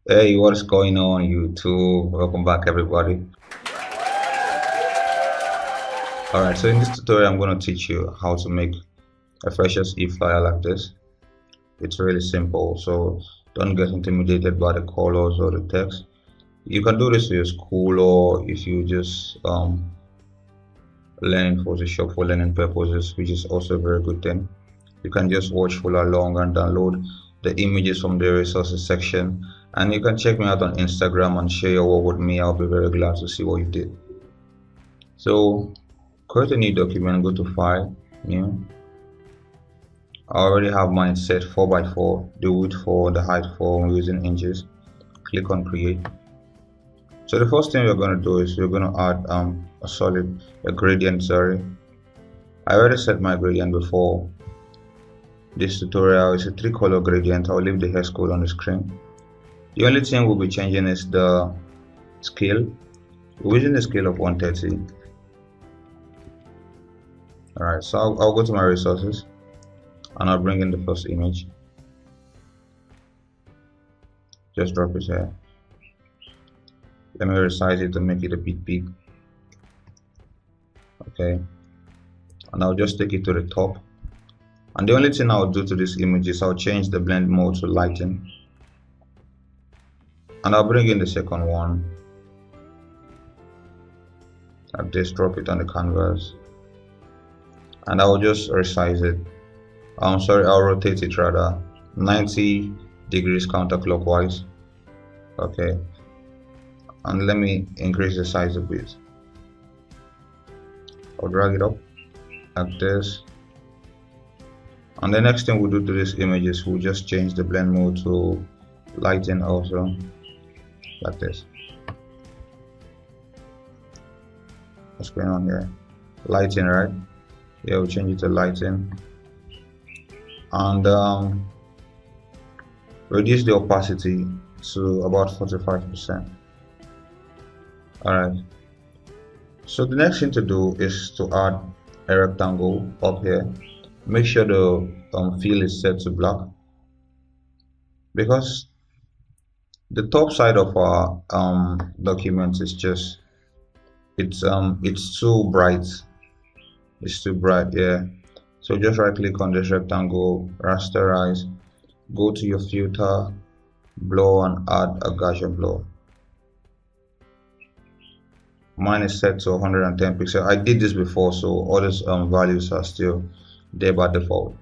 Hey, what's going on, YouTube? Welcome back, everybody. All right, so in this tutorial, I'm going to teach you how to make a freshers e-flyer like this. It's really simple, so don't get intimidated by the colors or the text. You can do this for your school, or if you just learn Photoshop for learning purposes, which is also a very good thing. You can just watch full along and download the images from the resources section, and you can check me out on Instagram and share your work with me. I'll be very glad to see what you did. So create a new document, go to File, New. I already have mine set 4x4, the width for the height for using inches. Click on Create. So the first thing we're going to do is we're going to add a gradient. Sorry, I already set my gradient before this tutorial. It's a 3-color gradient. I'll leave the hex code on the screen. The only thing we'll be changing is the scale. We're using the scale of 130. Alright, so I'll go to my resources and I'll bring in the first image. Just drop it here. Let me resize it to make it a bit big. Okay, and I'll just take it to the top. And the only thing I'll do to this image is I'll change the blend mode to lighten. And I'll bring in the second one. I'll just drop it on the canvas. And I'll just resize it. I'll rotate it rather 90 degrees counterclockwise. Okay. And let me increase the size a bit. I'll drag it up like this. And the next thing we'll do to this image is we'll just change the blend mode to lighten also, like this. What's going on here? Lighten, right? Yeah, we'll change it to lighten. And reduce the opacity to about 45%. Alright. So the next thing to do is to add a rectangle up here. Make sure the fill is set to black, because the top side of our document is just it's too bright. It's too bright, yeah. So just right click on this rectangle, rasterize, go to your filter, blur, and add a Gaussian blur. Mine is set to 110 pixels. I did this before, so all these values are still there by default.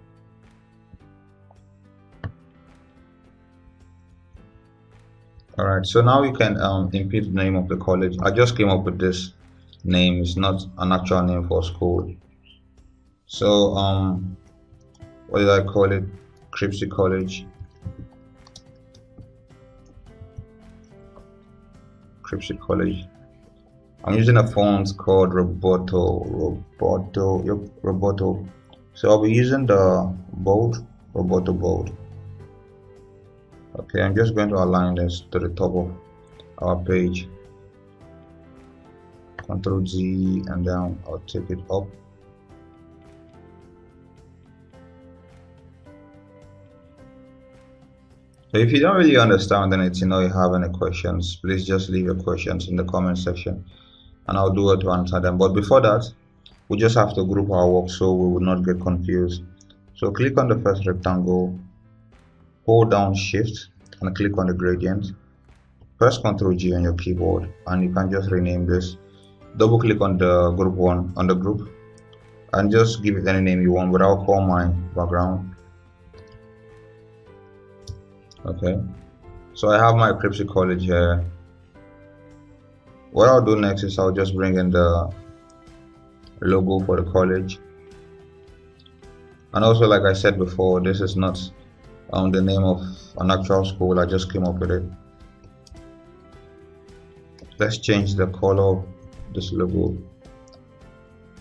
Alright, so now you can input the name of the college. I just came up with this name. It's not an actual name for school. So what did I call it? Cripsy College. Cripsy College. I'm using a font called Roboto. Yep, Roboto. So I'll be using the bold, Roboto bold. Okay, I'm just going to align this to the top of our page. Ctrl Z, and then I'll take it up. So if you don't really understand anything or you have any questions, please just leave your questions in the comment section and I'll do it to answer them. But before that, we just have to group our work so we will not get confused. So click on the first rectangle, hold down Shift and click on the gradient. Press Ctrl G on your keyboard and you can just rename this. Double click on the group one on the group and just give it any name you want, but I'll call mine background. Okay, so I have my Cripsy College here. What I'll do next is I'll just bring in the logo for the college. And also, like I said before, this is not the name of an actual school. I just came up with it. Let's change the color of this logo.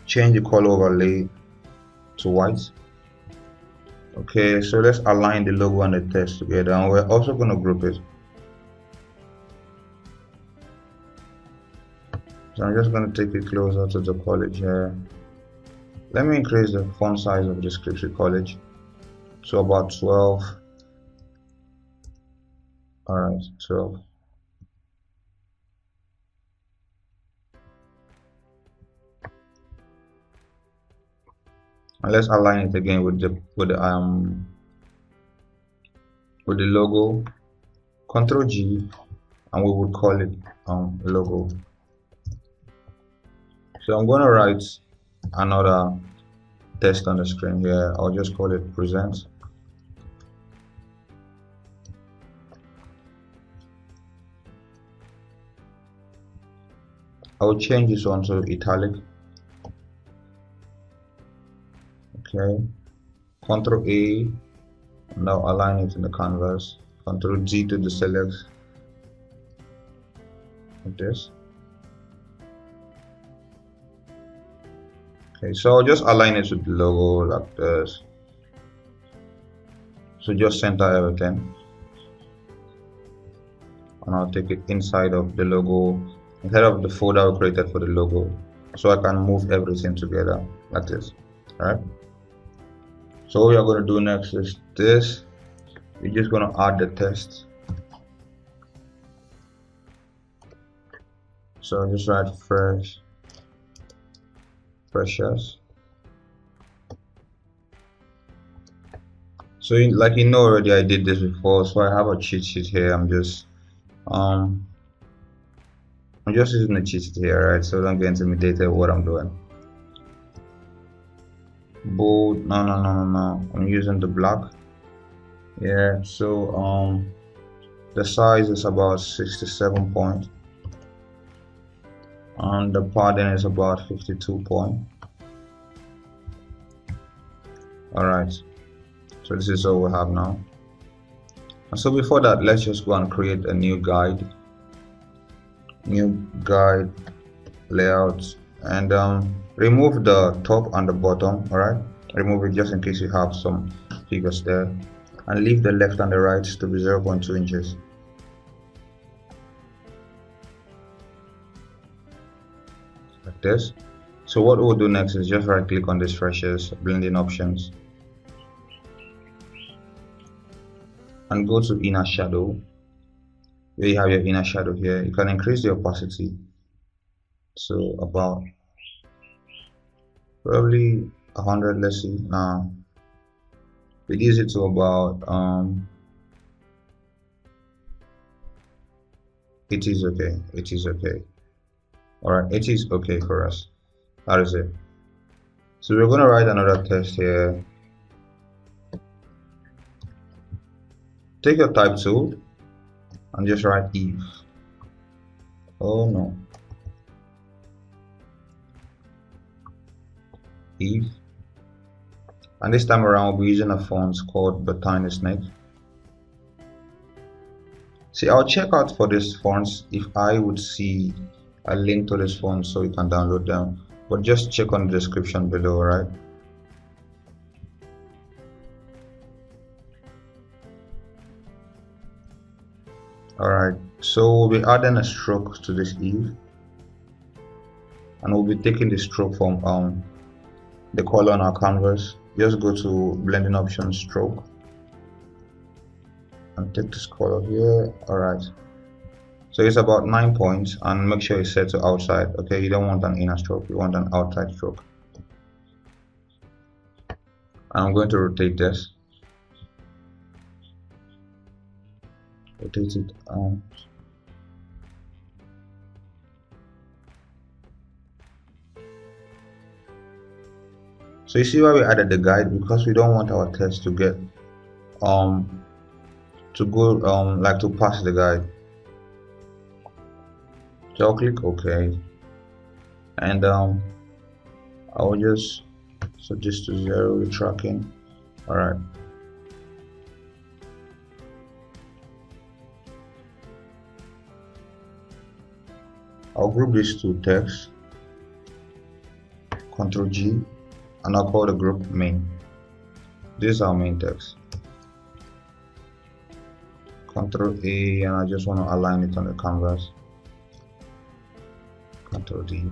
Change the color overlay to white. Okay, so let's align the logo and the text together, and we're also going to group it. So I'm just going to take it closer to the college here. Let me increase the font size of this Cripsy College to about 12. Alright, 12. And let's align it again with the logo. Control G, and we would call it logo. So I'm going to write another text on the screen here. I'll just call it present. I'll change this one to italic. Okay, Control A, now align it in the canvas. Control G to deselect, like this. Okay, so I'll just align it with the logo like this. So just center everything, and I'll take it inside of the logo, instead of the folder we created for the logo, so I can move everything together like this. Alright, so what we are going to do next is this. We're just going to add the text. So I'll just write precious. So like you know already, I did this before, so I have a cheat sheet here. I'm just using the cheat sheet here, right? So don't get intimidated with what I'm doing. Bold, no, I'm using the black. Yeah, so the size is about 67 point, and the padding is about 52 point. Alright, so this is all we have now. And so before that, let's just go and create a new guide layout, and remove the top and the bottom. Alright, remove it just in case you have some figures there, and leave the left and the right to be 0.2 inches. Like this. So what we'll do next is just right click on this freshers, blending options, and go to inner shadow. Where you have your inner shadow here, you can increase the opacity, so about probably 100. Let's see, now reduce it to about it is okay. Alright, it is okay for us. That is it. So we're going to write another text here. Take your type tool and just write if. Oh no. If. And this time around we'll be using a font called Botany Snake. See, I'll check out for these fonts if I would see a link to this font so you can download them, but just check on the description below, right? Alright, so we'll be adding a stroke to this Eve, and we'll be taking the stroke from the color on our canvas. Just go to blending options, stroke, and take this color here. Alright, so it's about 9 points, and make sure it's set to outside. Okay, you don't want an inner stroke, you want an outside stroke. And I'm going to rotate this. Rotate it out. So you see why we added the guide, because we don't want our text to get to pass the guide. So I'll click OK, and I'll just set this to 0, the tracking. Alright, I'll group these two texts, Ctrl G, and I'll call the group main. This is our main text. Ctrl A, and I just want to align it on the canvas. Ctrl D.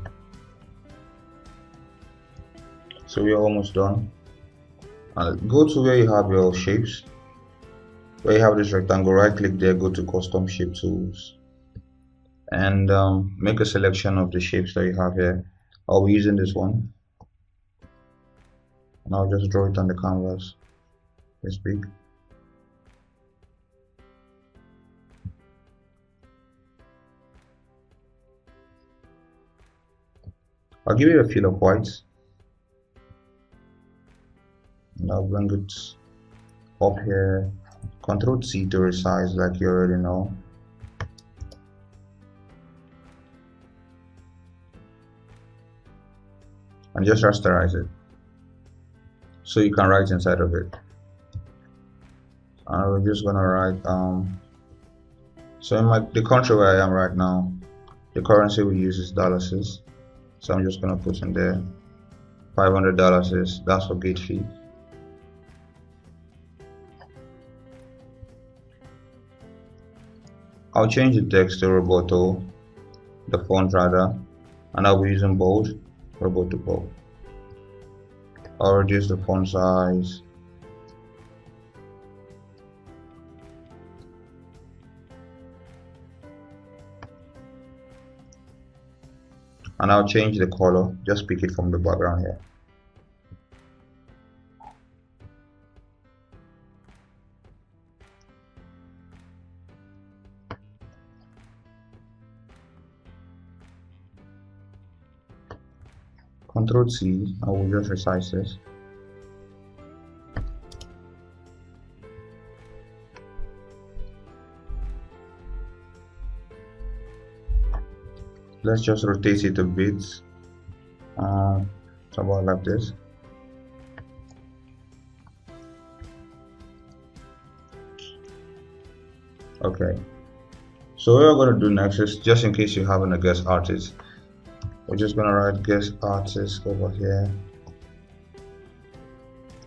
So we are almost done. Go to where you have your shapes, Where you have this rectangle, right click there, go to custom shape tools, and make a selection of the shapes that you have here. I'll be using this one, and I'll just draw it on the canvas. It's big. I'll give it a feel of white, and I'll bring it up here. Control C to resize, like you already know. And just rasterize it, so you can write inside of it. And we're just gonna write so in the country where I am right now, the currency we use is dollars. So I'm just gonna put in there $500. That's for gate fee. I'll change the text to Roboto, the font rather, and I'll be using bold, Roboto bold. I'll reduce the font size. And I'll change the color, just pick it from the background here. Control C, I will just resize this. Let's just rotate it a bit, about like this. Okay, so what we're going to do next is, just in case you haven't a guest artist, we're just going to write guest artist over here.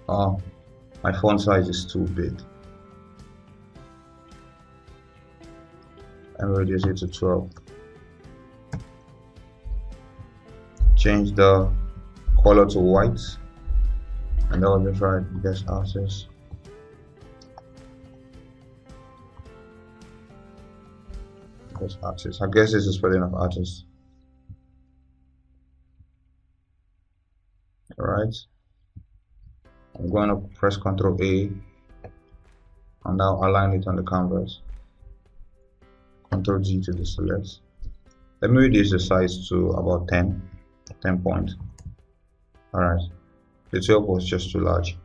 Oh, my font size is too big, and reduce it to 12. Change the color to white, and then I'll just write guest artist. Guest artist. I guess this is spelling of artist. Alright. I'm going to press Ctrl A, and now align it on the canvas. Ctrl G to deselect. Let me reduce the size to about 10 points. Alright, the 12 was just too large.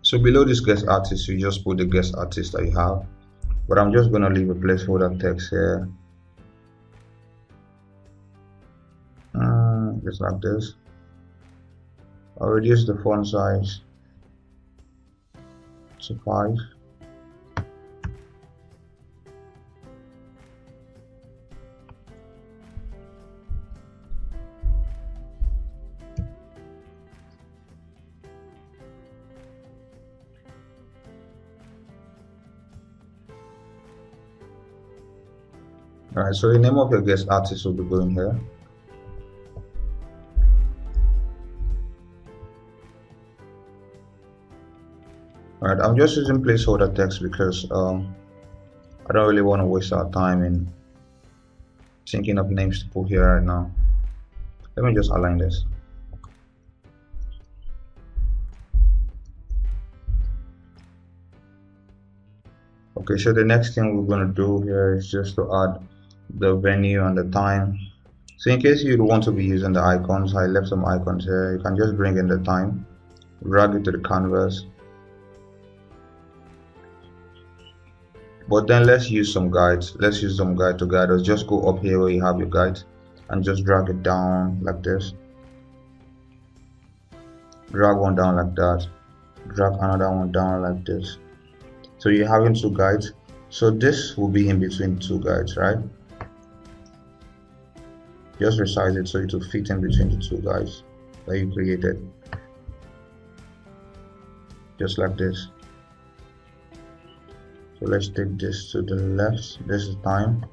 So below this guest artist, you just put the guest artist that you have, but I'm just going to leave a placeholder text here, just like this. I'll reduce the font size to 5. Alright, so the name of your guest artist will be going here. Alright, I'm just using placeholder text because I don't really want to waste our time in thinking of names to put here right now. Let me just align this. Okay, so the next thing we're going to do here is just to add the venue and the time. So in case you want to be using the icons, I left some icons here. You can just bring in the time, drag it to the canvas. But then let's use some guides. Let's use some guide to guide us. Just go up here where you have your guide and just drag it down like this. Drag one down like that. Drag another one down like this. So you're having two guides. So this will be in between two guides, right? Just resize it so it will fit in between the two guides that you created. Just like this. So let's take this to the left. This is time.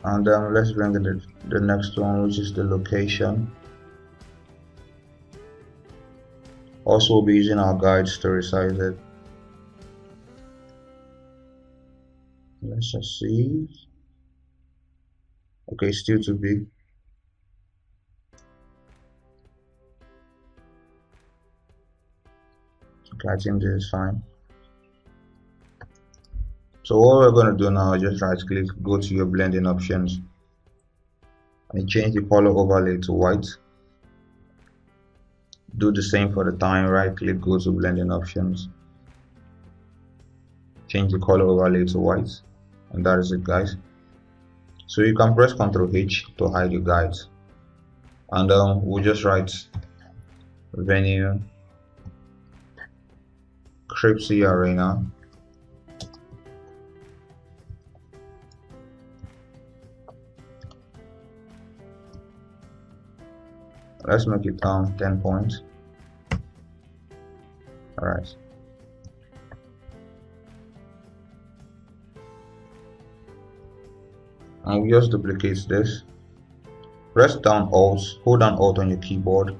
And then let's bring in the next one, which is the location. Also, we'll be using our guides to resize it. Let's just see. Okay, still too big. Okay, I think this is fine. So what we're going to do now is just right click, go to your blending options and change the color overlay to white. Do the same for the time, right click, go to blending options, change the color overlay to white, and that is it, guys. So you can press Ctrl H to hide your guides, and we'll just write venue Cripsy Arena let's make it 10 points. Alright, and we just duplicate this. Press down Alt, hold down Alt on your keyboard,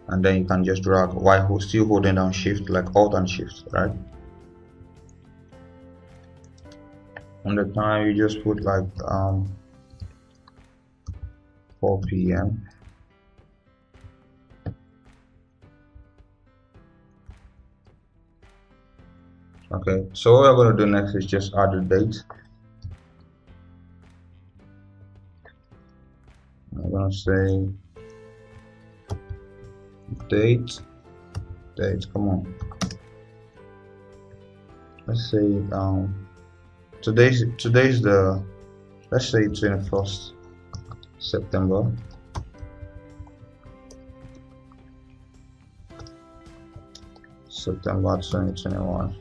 and then you can just drag while still holding down Shift, like Alt and Shift, right? On the time you just put like 4 p.m. Okay, so what we're going to do next is just add the date. I'm going to say date, come on. Let's say today's the, let's say 21st September. September 2021.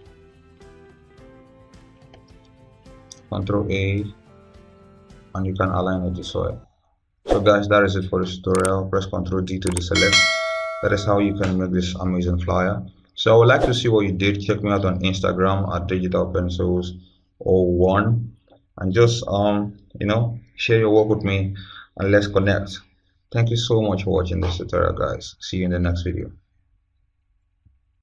Ctrl A, and you can align it this way. So guys, that is it for this tutorial. Press Ctrl D to deselect. That is how you can make this amazing flyer. So I would like to see what you did. Check me out on Instagram at digitalpencils01, and just share your work with me and let's connect. Thank you so much for watching this tutorial, guys. See you in the next video.